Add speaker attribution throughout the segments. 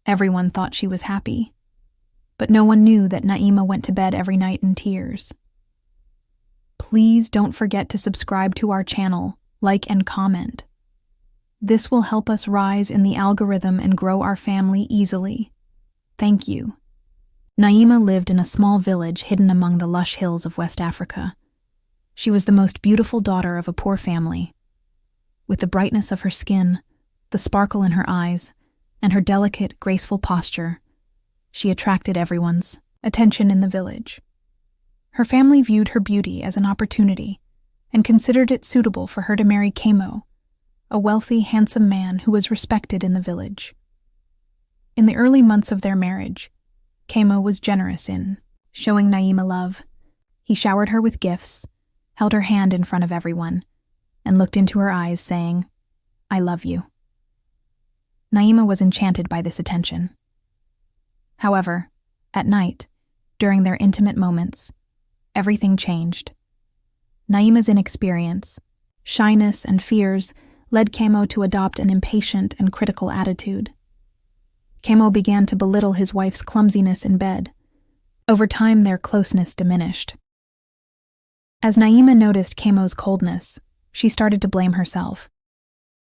Speaker 1: Everyone thought she was happy, but no one knew that Naima went to bed every night in tears. Please don't forget to subscribe to our channel, like and comment. This will help us rise in the algorithm and grow our family easily. Thank you. Naima lived in a small village hidden among the lush hills of West Africa. She was the most beautiful daughter of a poor family. With the brightness of her skin, the sparkle in her eyes, and her delicate, graceful posture, she attracted everyone's attention in the village. Her family viewed her beauty as an opportunity and considered it suitable for her to marry Kemo, a wealthy, handsome man who was respected in the village. In the early months of their marriage, Kemo was generous in showing Naima love. He showered her with gifts, held her hand in front of everyone, and looked into her eyes, saying, "I love you." Naima was enchanted by this attention. However, at night, during their intimate moments, everything changed. Naima's inexperience, shyness, and fears led Kemo to adopt an impatient and critical attitude. Kemo began to belittle his wife's clumsiness in bed. Over time, their closeness diminished. As Naima noticed Kemo's coldness, she started to blame herself.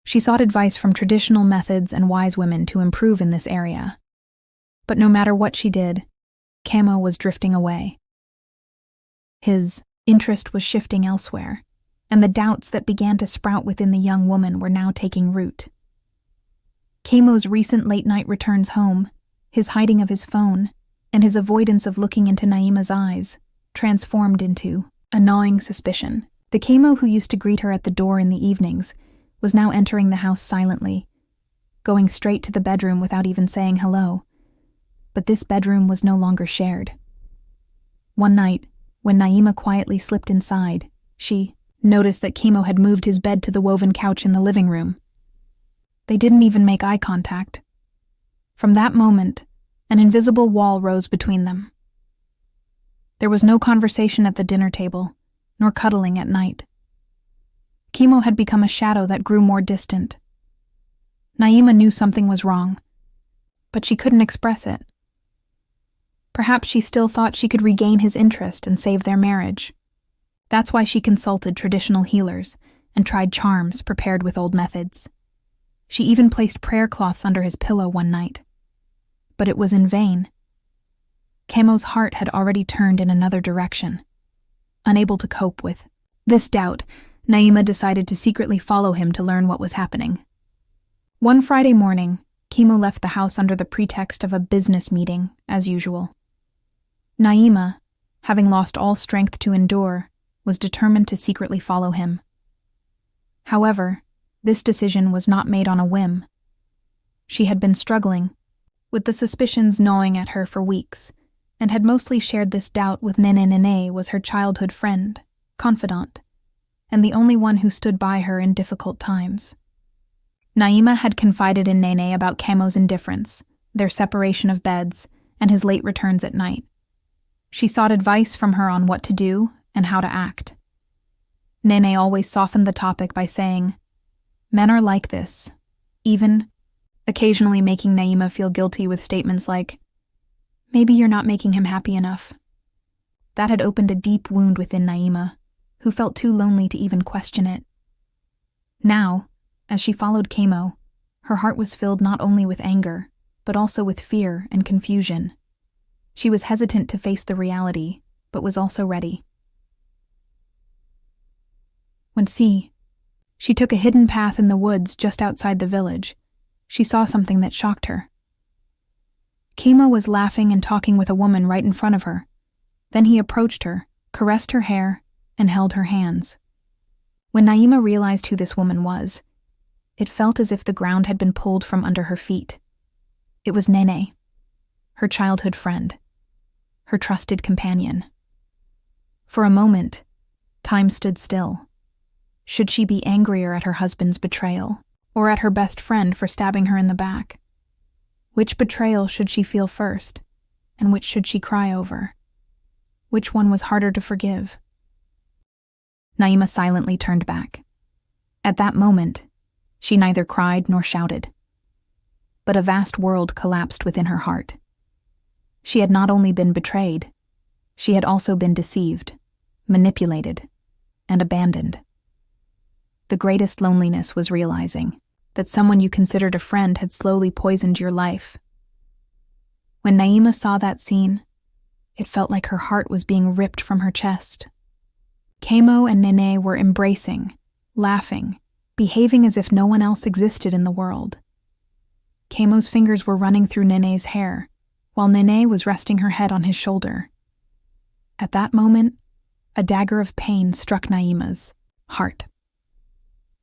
Speaker 1: She sought advice from traditional methods and wise women to improve in this area. But no matter what she did, Kemo was drifting away. His interest was shifting elsewhere, and the doubts that began to sprout within the young woman were now taking root. Kemo's recent late-night returns home, his hiding of his phone, and his avoidance of looking into Naima's eyes transformed into a gnawing suspicion. The Kemo who used to greet her at the door in the evenings was now entering the house silently, going straight to the bedroom without even saying hello. But this bedroom was no longer shared. One night, when Naima quietly slipped inside, she noticed that Kemo had moved his bed to the woven couch in the living room. They didn't even make eye contact. From that moment, an invisible wall rose between them. There was no conversation at the dinner table, nor cuddling at night. Kemo had become a shadow that grew more distant. Naima knew something was wrong, but she couldn't express it. Perhaps she still thought she could regain his interest and save their marriage. That's why she consulted traditional healers and tried charms prepared with old methods. She even placed prayer cloths under his pillow one night. But it was in vain. Kemo's heart had already turned in another direction. Unable to cope with this doubt, Naima decided to secretly follow him to learn what was happening. One Friday morning, Kemo left the house under the pretext of a business meeting, as usual. Naima, having lost all strength to endure, was determined to secretly follow him. However, this decision was not made on a whim. She had been struggling with the suspicions gnawing at her for weeks, and had mostly shared this doubt with Nene was her childhood friend, confidant, and the only one who stood by her in difficult times. Naima had confided in Nene about Kemo's indifference, their separation of beds, and his late returns at night. She sought advice from her on what to do and how to act. Nene always softened the topic by saying, "Men are like this," even occasionally making Naima feel guilty with statements like, "Maybe you're not making him happy enough." That had opened a deep wound within Naima, who felt too lonely to even question it. Now, as she followed Kemo, her heart was filled not only with anger, but also with fear and confusion. She was hesitant to face the reality, but was also ready. When she took a hidden path in the woods just outside the village, she saw something that shocked her. Kemo was laughing and talking with a woman right in front of her. Then he approached her, caressed her hair, and held her hands. When Naima realized who this woman was, it felt as if the ground had been pulled from under her feet. It was Nene, her childhood friend, her trusted companion. For a moment, time stood still. Should she be angrier at her husband's betrayal, or at her best friend for stabbing her in the back? Which betrayal should she feel first, and which should she cry over? Which one was harder to forgive? Naima silently turned back. At that moment, she neither cried nor shouted. but a vast world collapsed within her heart. She had not only been betrayed, she had also been deceived, manipulated, and abandoned. The greatest loneliness was realizing that someone you considered a friend had slowly poisoned your life. When Naima saw that scene, it felt like her heart was being ripped from her chest. Kamo and Nene were embracing, laughing, behaving as if no one else existed in the world. Kamo's fingers were running through Nene's hair, while Nene was resting her head on his shoulder. At that moment, a dagger of pain struck Naima's heart.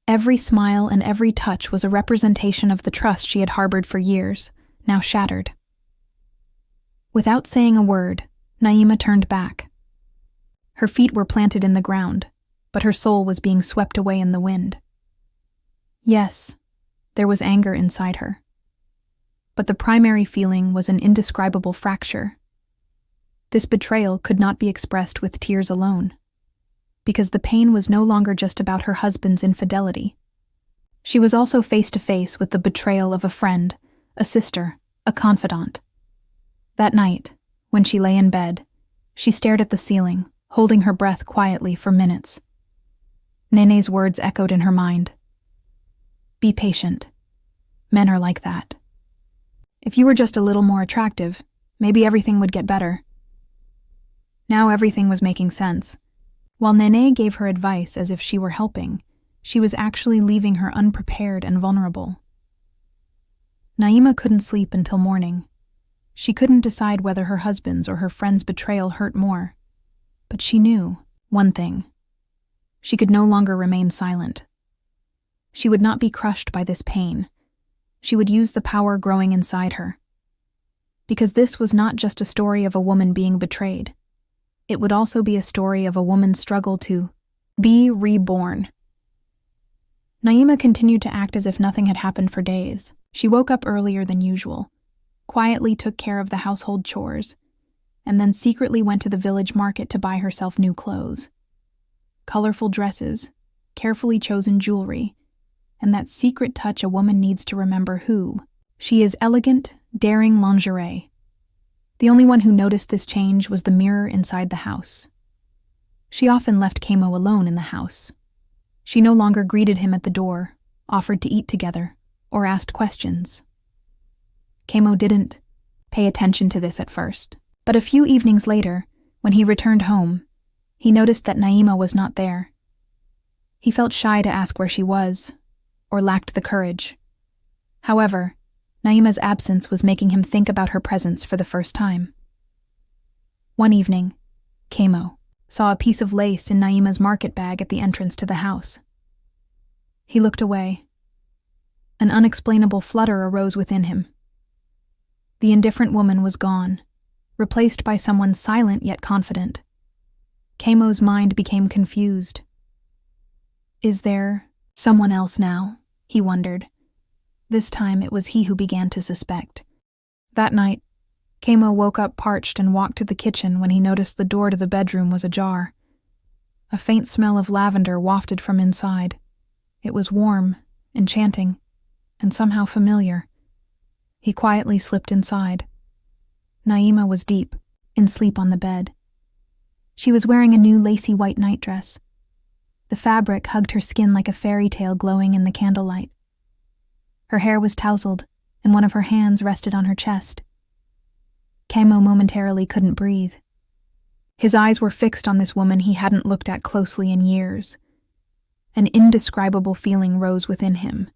Speaker 1: Every smile and every touch was a representation of the trust she had harbored for years, now shattered. Without saying a word, Naima turned back. Her feet were planted in the ground, but her soul was being swept away in the wind. Yes, there was anger inside her. But the primary feeling was an indescribable fracture. This betrayal could not be expressed with tears alone, because the pain was no longer just about her husband's infidelity. She was also face to face with the betrayal of a friend, a sister, a confidant. That night, when she lay in bed, she stared at the ceiling, holding her breath quietly for minutes. Nene's words echoed in her mind. Be patient. Men are like that. If you were just a little more attractive, maybe everything would get better. Now everything was making sense. While Nene gave her advice as if she were helping, she was actually leaving her unprepared and vulnerable. Naima couldn't sleep until morning. She couldn't decide whether her husband's or her friend's betrayal hurt more. But she knew one thing. She could no longer remain silent. She would not be crushed by this pain. She would use the power growing inside her. Because this was not just a story of a woman being betrayed. It would also be a story of a woman's struggle to be reborn. Naima continued to act as if nothing had happened for days. She woke up earlier than usual, quietly took care of the household chores, and then secretly went to the village market to buy herself new clothes. Colorful dresses, carefully chosen jewelry, and that secret touch a woman needs to remember who she is: elegant, daring lingerie. The only one who noticed this change was the mirror inside the house. She often left Kamo alone in the house. She no longer greeted him at the door, offered to eat together, or asked questions. Kamo didn't pay attention to this at first, but a few evenings later, when he returned home, he noticed that Naima was not there. He felt shy to ask where she was, or lacked the courage. However, Naima's absence was making him think about her presence for the first time. One evening, Kamo saw a piece of lace in Naima's market bag at the entrance to the house. He looked away. An unexplainable flutter arose within him. The indifferent woman was gone, replaced by someone silent yet confident. Kamo's mind became confused. Is there someone else now? He wondered. This time it was he who began to suspect. That night, Kamo woke up parched and walked to the kitchen when he noticed the door to the bedroom was ajar. A faint smell of lavender wafted from inside. It was warm, enchanting, and somehow familiar. He quietly slipped inside. Naima was deep, in sleep on the bed. She was wearing a new lacy white nightdress. The fabric hugged her skin like a fairy tale glowing in the candlelight. Her hair was tousled, and one of her hands rested on her chest. Kamo momentarily couldn't breathe. His eyes were fixed on this woman he hadn't looked at closely in years. An indescribable feeling rose within him.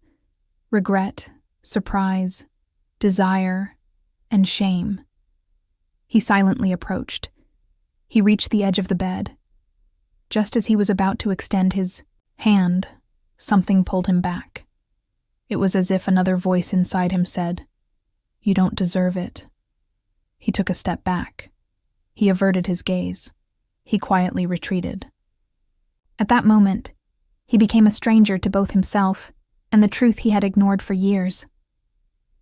Speaker 1: Regret, surprise, desire, and shame. He silently approached. He reached the edge of the bed. Just as he was about to extend his hand, something pulled him back. It was as if another voice inside him said, "You don't deserve it." He took a step back. He averted his gaze. He quietly retreated. At that moment, he became a stranger to both himself and the truth he had ignored for years.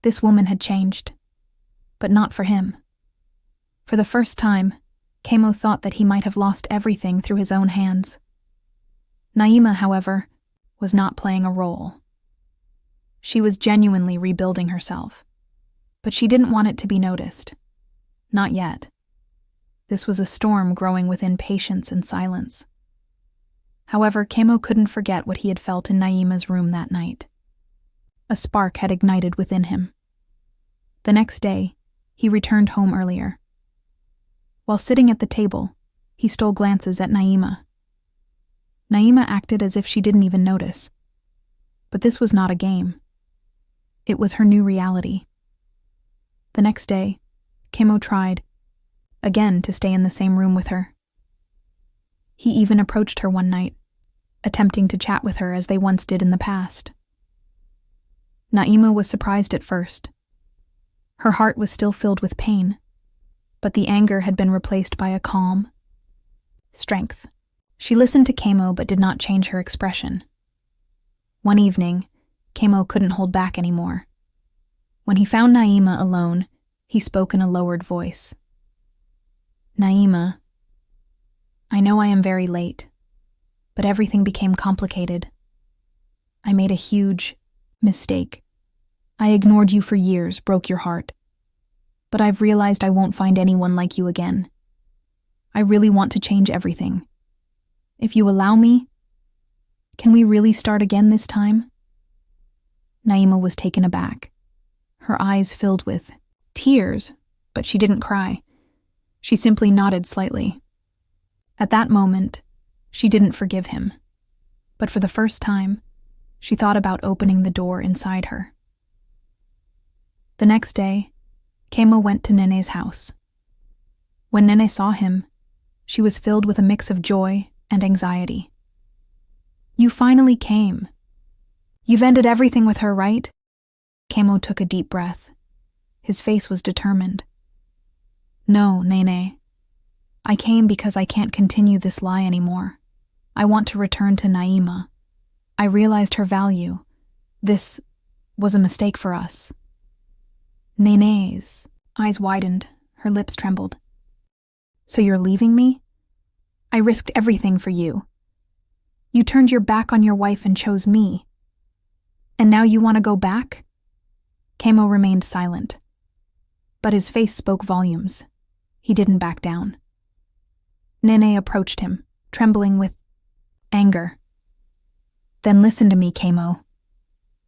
Speaker 1: This woman had changed, but not for him. For the first time, Kamo thought that he might have lost everything through his own hands. Naima, however, was not playing a role. She was genuinely rebuilding herself. But she didn't want it to be noticed. Not yet. This was a storm growing within patience and silence. However, Kamo couldn't forget what he had felt in Naima's room that night. A spark had ignited within him. The next day, he returned home earlier. While sitting at the table, he stole glances at Naima. Naima acted as if she didn't even notice. But this was not a game. It was her new reality. The next day, Kamo tried, again, to stay in the same room with her. He even approached her one night, attempting to chat with her as they once did in the past. Naima was surprised at first. Her heart was still filled with pain, but the anger had been replaced by a calm strength. She listened to Kamo but did not change her expression. One evening, Kamo couldn't hold back anymore. When he found Naima alone, he spoke in a lowered voice. "Naima, I know I am very late, but everything became complicated. I made a huge mistake. I ignored you for years, broke your heart. But I've realized I won't find anyone like you again. I really want to change everything. If you allow me, can we really start again this time?" Naima was taken aback. Her eyes filled with tears, but she didn't cry. She simply nodded slightly. At that moment, she didn't forgive him. But for the first time, she thought about opening the door inside her. The next day, Kamo went to Nene's house. When Nene saw him, she was filled with a mix of joy and anxiety. "You finally came. You've ended everything with her, right?" Kamo took a deep breath. His face was determined. "No, Nene. I came because I can't continue this lie anymore. I want to return to Naima. I realized her value. This was a mistake for us." Nene's eyes widened, her lips trembled. "So you're leaving me? I risked everything for you. You turned your back on your wife and chose me. And now you want to go back?" Kamo remained silent. But his face spoke volumes. He didn't back down. Nene approached him, trembling with anger. "Then listen to me, Kamo.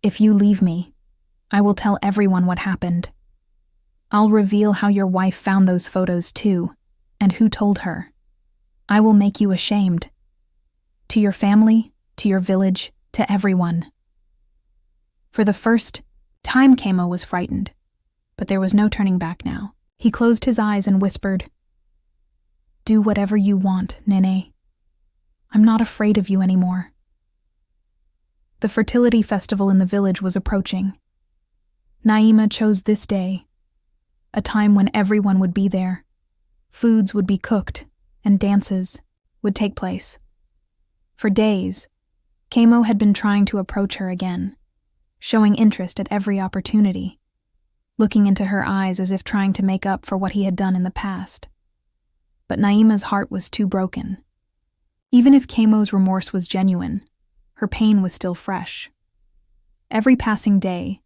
Speaker 1: If you leave me, I will tell everyone what happened. I'll reveal how your wife found those photos too, and who told her. I will make you ashamed. To your family, to your village, to everyone." For the first time, Kamo was frightened, but there was no turning back now. He closed his eyes and whispered, "Do whatever you want, Nene. I'm not afraid of you anymore." The fertility festival in the village was approaching. Naima chose this day, a time when everyone would be there. Foods would be cooked, and dances would take place. For days, Kamo had been trying to approach her again, showing interest at every opportunity, looking into her eyes as if trying to make up for what he had done in the past. But Naima's heart was too broken. Even if Kamo's remorse was genuine, her pain was still fresh. Every passing day,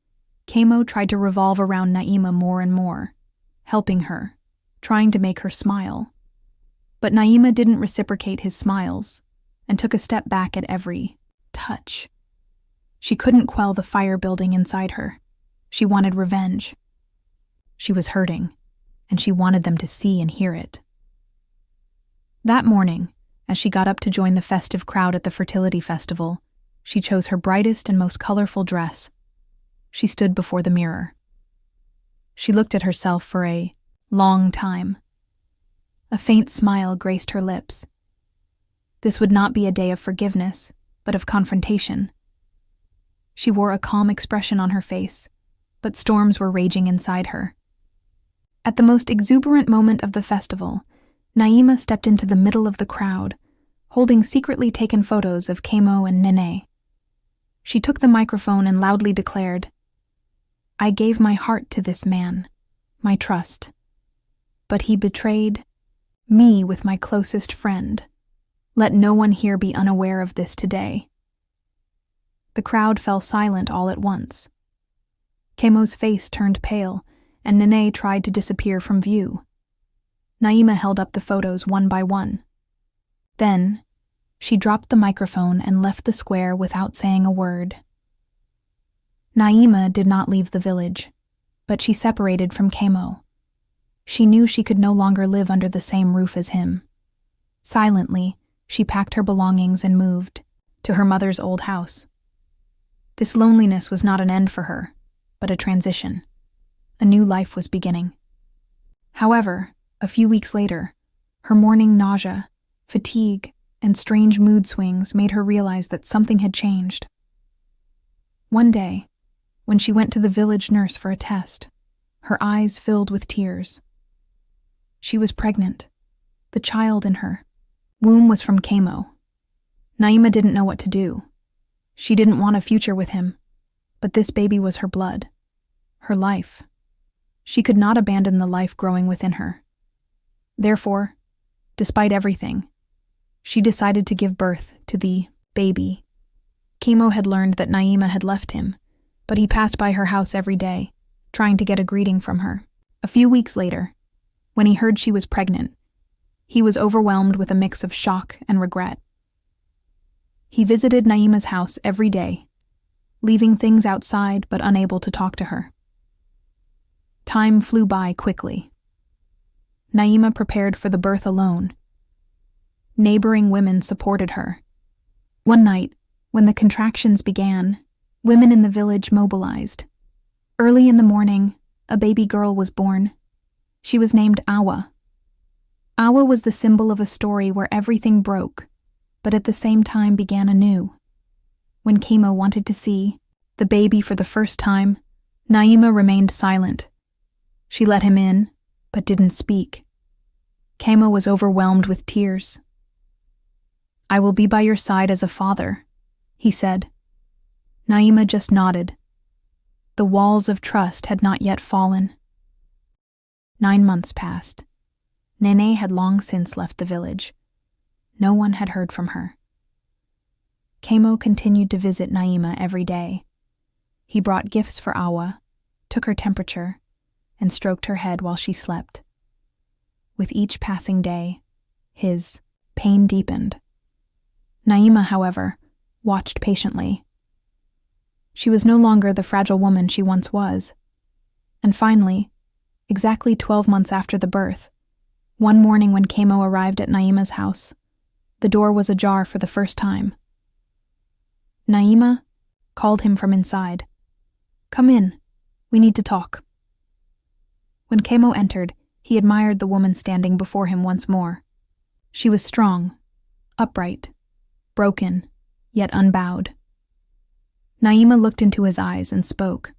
Speaker 1: Kamo tried to revolve around Naima more and more, helping her, trying to make her smile. But Naima didn't reciprocate his smiles, and took a step back at every touch. She couldn't quell the fire building inside her. She wanted revenge. She was hurting, and she wanted them to see and hear it. That morning, as she got up to join the festive crowd at the fertility festival, she chose her brightest and most colorful dress. She stood before the mirror. She looked at herself for a long time. A faint smile graced her lips. This would not be a day of forgiveness, but of confrontation. She wore a calm expression on her face, but storms were raging inside her. At the most exuberant moment of the festival, Naima stepped into the middle of the crowd, holding secretly taken photos of Kamo and Nene. She took the microphone and loudly declared, "I gave my heart to this man, my trust. But he betrayed me with my closest friend. Let no one here be unaware of this today." The crowd fell silent all at once. Kamo's face turned pale, and Nene tried to disappear from view. Naima held up the photos one by one. Then, she dropped the microphone and left the square without saying a word. Naima did not leave the village, but she separated from Kamo. She knew she could no longer live under the same roof as him. Silently, she packed her belongings and moved to her mother's old house. This loneliness was not an end for her, but a transition. A new life was beginning. However, a few weeks later, her morning nausea, fatigue, and strange mood swings made her realize that something had changed. One day, when she went to the village nurse for a test, her eyes filled with tears. She was pregnant. The child in her womb was from Kamo. Naima didn't know what to do. She didn't want a future with him, but this baby was her blood, her life. She could not abandon the life growing within her. Therefore, despite everything, she decided to give birth to the baby. Kamo had learned that Naima had left him, but he passed by her house every day, trying to get a greeting from her. A few weeks later, when he heard she was pregnant, he was overwhelmed with a mix of shock and regret. He visited Naima's house every day, leaving things outside but unable to talk to her. Time flew by quickly. Naima prepared for the birth alone. Neighboring women supported her. One night, when the contractions began, women in the village mobilized. Early in the morning, a baby girl was born. She was named Awa. Awa was the symbol of a story where everything broke, but at the same time began anew. When Kamo wanted to see the baby for the first time, Naima remained silent. She let him in, but didn't speak. Kamo was overwhelmed with tears. "I will be by your side as a father," he said. Naima just nodded. The walls of trust had not yet fallen. 9 months passed. Nene had long since left the village. No one had heard from her. Kamo continued to visit Naima every day. He brought gifts for Awa, took her temperature, and stroked her head while she slept. With each passing day, his pain deepened. Naima, however, watched patiently. She was no longer the fragile woman she once was. And finally, exactly 12 months after the birth, one morning when Kamo arrived at Naima's house, the door was ajar for the first time. Naima called him from inside. "Come in. We need to talk." When Kamo entered, he admired the woman standing before him once more. She was strong, upright, broken, yet unbowed. Naima looked into his eyes and spoke.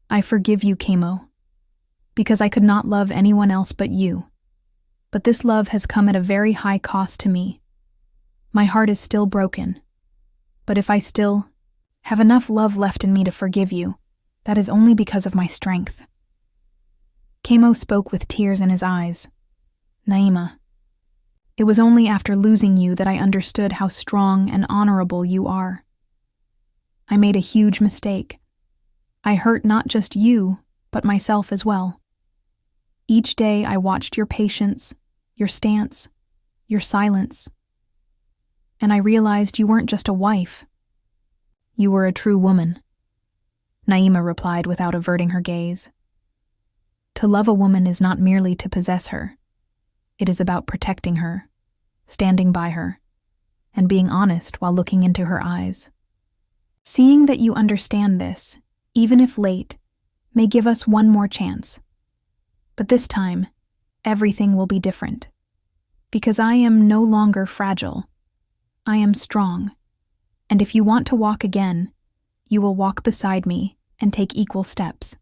Speaker 1: "I forgive you, Kamo, because I could not love anyone else but you. But this love has come at a very high cost to me. My heart is still broken. But if I still have enough love left in me to forgive you, that is only because of my strength." Kamo spoke with tears in his eyes. "Naima, it was only after losing you that I understood how strong and honorable you are. I made a huge mistake. I hurt not just you, but myself as well. Each day I watched your patience, your stance, your silence. And I realized you weren't just a wife. You were a true woman." Naima replied without averting her gaze. "To love a woman is not merely to possess her. It is about protecting her, standing by her, and being honest while looking into her eyes. Seeing that you understand this, even if late, may give us one more chance. But this time, everything will be different. Because I am no longer fragile. I am strong. And if you want to walk again, you will walk beside me and take equal steps."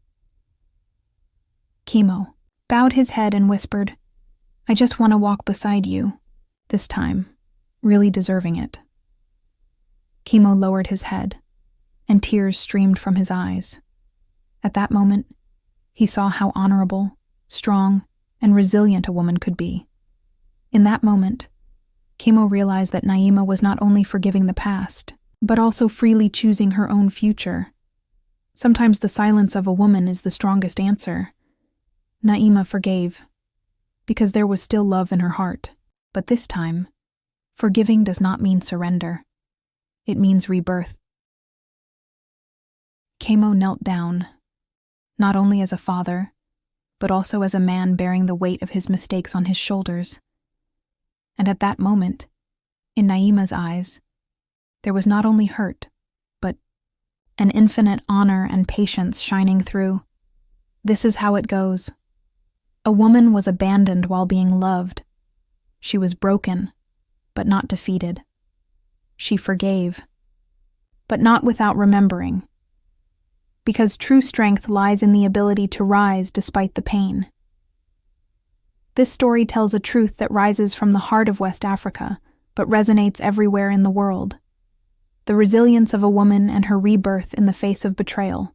Speaker 1: Kamo bowed his head and whispered, "I just want to walk beside you, this time, really deserving it." Kamo lowered his head, and tears streamed from his eyes. At that moment, he saw how honorable, strong, and resilient a woman could be. In that moment, Kamo realized that Naima was not only forgiving the past, but also freely choosing her own future. Sometimes the silence of a woman is the strongest answer. Naima forgave, because there was still love in her heart. But this time, forgiving does not mean surrender. It means rebirth. Kamo knelt down, not only as a father, but also as a man bearing the weight of his mistakes on his shoulders. And at that moment, in Naima's eyes, there was not only hurt, but an infinite honor and patience shining through. This is how it goes. A woman was abandoned while being loved. She was broken, but not defeated. She forgave, but not without remembering. Because true strength lies in the ability to rise despite the pain. This story tells a truth that rises from the heart of West Africa, but resonates everywhere in the world. The resilience of a woman and her rebirth in the face of betrayal.